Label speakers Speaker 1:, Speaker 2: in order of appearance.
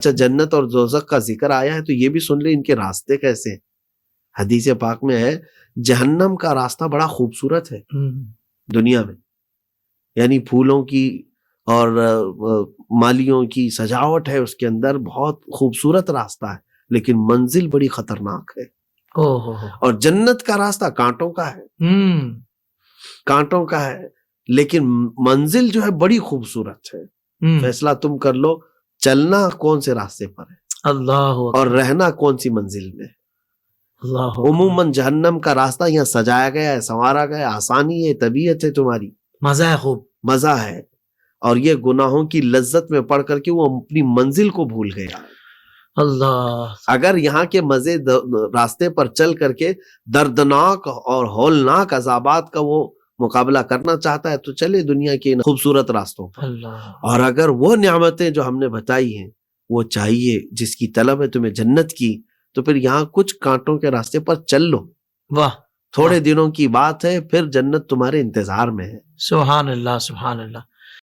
Speaker 1: اچھا جنت اور دوزخ کا ذکر آیا ہے تو یہ بھی سن لیں ان کے راستے کیسے ہیں۔ حدیث پاک میں ہے جہنم کا راستہ بڑا خوبصورت ہے دنیا میں، یعنی پھولوں کی اور مالیوں کی سجاوٹ ہے اس کے اندر، بہت خوبصورت راستہ ہے، لیکن منزل بڑی خطرناک ہے۔ اور جنت کا راستہ کانٹوں کا ہے، کانٹوں کا ہے، لیکن منزل جو ہے بڑی خوبصورت ہے۔ فیصلہ تم کر لو چلنا کون سے راستے پر ہے
Speaker 2: اللہ
Speaker 1: اور رہنا کون سی منزل میں ہے۔
Speaker 2: اللہ
Speaker 1: عموماً جہنم کا راستہ یہاں سجایا گیا ہے، سنوارا گیا ہے، آسانی ہے، طبیعت ہے، تمہاری
Speaker 2: مزہ ہے، خوب
Speaker 1: مزہ ہے، اور یہ گناہوں کی لذت میں پڑھ کر کے وہ اپنی منزل کو بھول گیا ہے۔
Speaker 2: اللہ
Speaker 1: اگر یہاں کے مزے راستے پر چل کر کے دردناک اور ہولناک عذابات کا وہ مقابلہ کرنا چاہتا ہے تو چلے دنیا کے ان خوبصورت راستوں پر،
Speaker 2: اللہ
Speaker 1: اور اگر وہ نعمتیں جو ہم نے بتائی ہیں وہ چاہیے، جس کی طلب ہے تمہیں جنت کی، تو پھر یہاں کچھ کانٹوں کے راستے پر چل لو،
Speaker 2: واہ
Speaker 1: تھوڑے دنوں کی بات ہے، پھر جنت تمہارے انتظار میں ہے۔
Speaker 2: سبحان اللہ سبحان اللہ۔